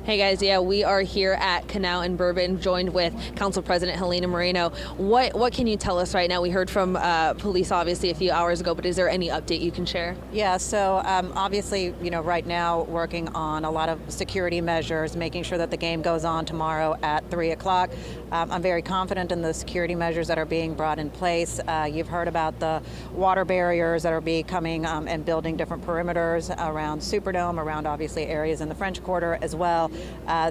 Hey guys, yeah, we are here at Canal and Bourbon, joined with Council President Helena Moreno. What can you tell us right now? We heard from police obviously a few hours ago, but is there any update you can share? Yeah, so obviously, right now working on a lot of security measures, making sure that the game goes on tomorrow at 3 o'clock. I'm very confident in the security measures that are being brought in place. You've heard about the water barriers that are becoming and building different perimeters around Superdome, around obviously areas in the French Quarter as well.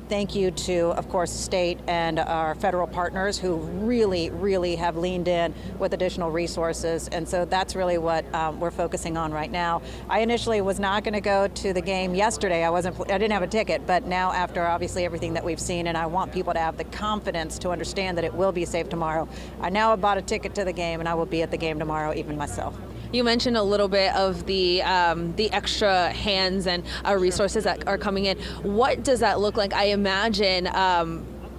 Thank you to, of course, state and our federal partners who really have leaned in with additional resources. And so that's really what we're focusing on right now. I initially was not going to go to the game yesterday. I didn't have a ticket, but now after obviously everything that we've seen, and I want people to have the confidence to understand that it will be safe tomorrow. I now have bought a ticket to the game, and I will be at the game tomorrow, even myself. You mentioned a little bit of the extra hands and resources that are coming in. What does that look like? I imagine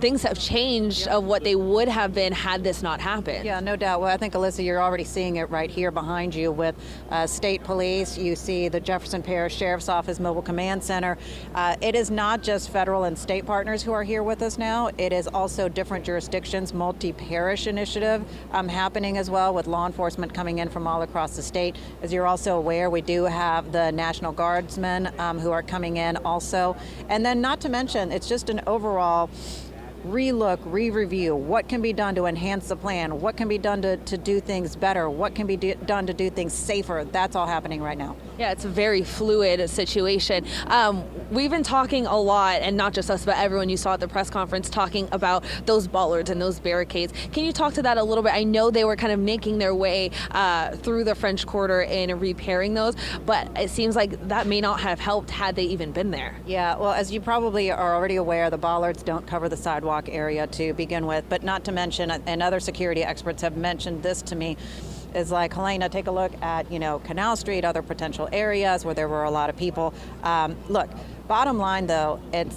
things have changed of what they would have been had this not happened. Yeah, no doubt. Well, I think, Alyssa, you're already seeing it right here behind you with state police. You see the Jefferson Parish Sheriff's Office Mobile Command Center. It is not just federal and state partners who are here with us now. It is also different jurisdictions, multi-parish initiative happening as well, with law enforcement coming in from all across the state. As you're also aware, we do have the National Guardsmen who are coming in also. And then not to mention, it's just an overall re-look, re-review, what can be done to enhance the plan, what can be done to do things better, what can be done to do things safer. That's all happening right now. Yeah, it's a very fluid situation. We've been talking a lot, and not just us, but everyone you saw at the press conference talking about those bollards and those barricades. Can you talk to that a little bit? I know they were kind of making their way through the French Quarter in repairing those, but it seems like that may not have helped had they even been there. Yeah, well, as you probably are already aware, the bollards don't cover the sidewalk area to begin with, but not to mention, and other security experts have mentioned this to me, is like, Helena, take a look at, Canal Street, other potential areas where there were a lot of people. Look, bottom line though, it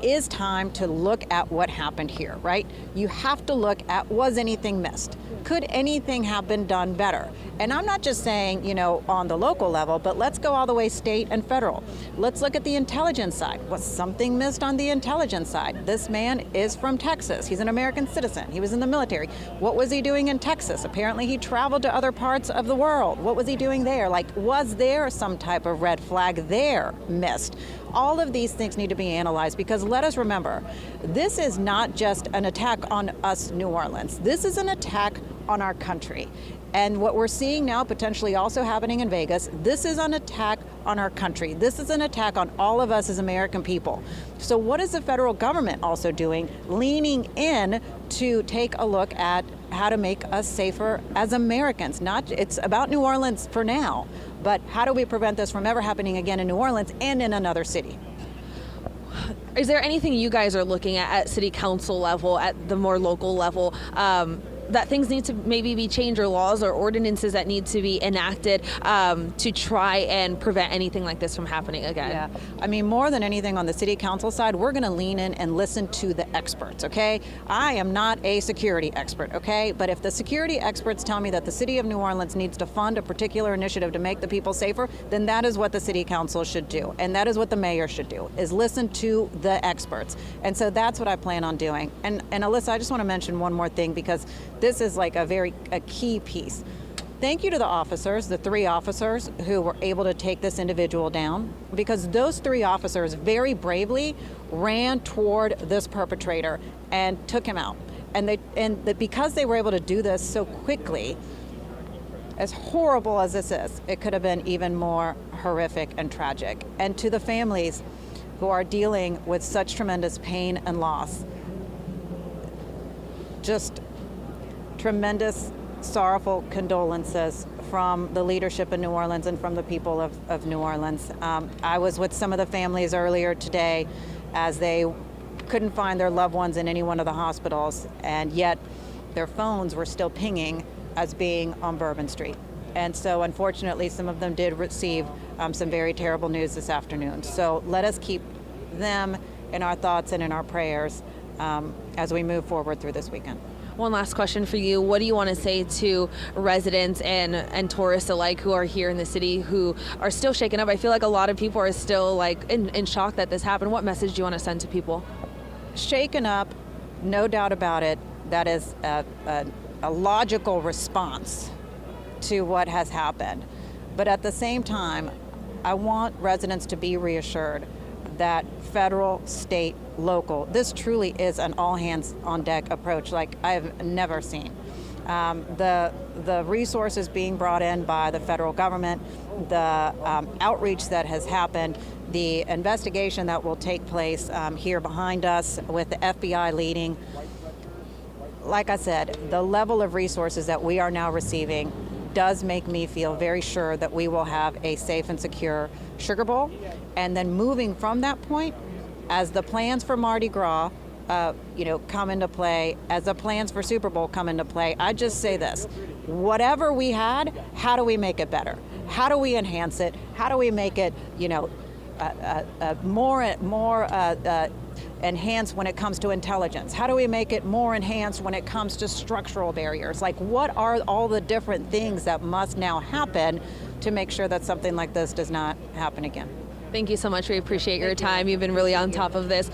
is time to look at what happened here, right? You have to look at, was anything missed? Could anything have been done better? And I'm not just saying, on the local level, but let's go all the way state and federal. Let's look at the intelligence side. Was something missed on the intelligence side? This man is from Texas. He's an American citizen. He was in the military. What was he doing in Texas? Apparently he traveled to other parts of the world. What was he doing there? Was there some type of red flag there missed? All of these things need to be analyzed, because let us remember, this is not just an attack on us, New Orleans. This is an attack on our country. And what we're seeing now potentially also happening in Vegas, this is an attack on our country. This is an attack on all of us as American people. So what is the federal government also doing? Leaning in to take a look at how to make us safer as Americans. It's about New Orleans for now, but how do we prevent this from ever happening again in New Orleans and in another city? Is there anything you guys are looking at city council level, at the more local level, that things need to maybe be changed, or laws or ordinances that need to be enacted to try and prevent anything like this from happening again? Yeah, I mean, more than anything on the city council side, we're going to lean in and listen to the experts, okay? I am not a security expert, okay? But if the security experts tell me that the city of New Orleans needs to fund a particular initiative to make the people safer, then that is what the city council should do. And that is what the mayor should do, is listen to the experts. And so that's what I plan on doing. And Alyssa, I just want to mention one more thing, because this is like a key piece. Thank you to the officers, the 3 officers who were able to take this individual down, because those 3 officers very bravely ran toward this perpetrator and took him out. Because they were able to do this so quickly, as horrible as this is, it could have been even more horrific and tragic. And to the families who are dealing with such tremendous pain and loss, just tremendous, sorrowful condolences from the leadership in New Orleans and from the people of New Orleans. I was with some of the families earlier today as they couldn't find their loved ones in any one of the hospitals, and yet their phones were still pinging as being on Bourbon Street. And so unfortunately, some of them did receive some very terrible news this afternoon. So let us keep them in our thoughts and in our prayers as we move forward through this weekend. One last question for you. What do you want to say to residents and tourists alike who are here in the city who are still shaken up? I feel like a lot of people are still like in shock that this happened. What message do you want to send to people? Shaken up, no doubt about it. That is a logical response to what has happened. But at the same time, I want residents to be reassured that federal, state, local, this truly is an all hands on deck approach like I've never seen. The resources being brought in by the federal government, the outreach that has happened, the investigation that will take place here behind us with the FBI leading. Like I said, the level of resources that we are now receiving does make me feel very sure that we will have a safe and secure Sugar Bowl. And then moving from that point, as the plans for Mardi Gras come into play, as the plans for Super Bowl come into play, I just say this: whatever we had, how do we make it better? How do we enhance it? How do we make it, more enhanced when it comes to intelligence? How do we make it more enhanced when it comes to structural barriers? Like, what are all the different things that must now happen to make sure that something like this does not happen again? Thank you so much. We appreciate your time. You've been really on top of this.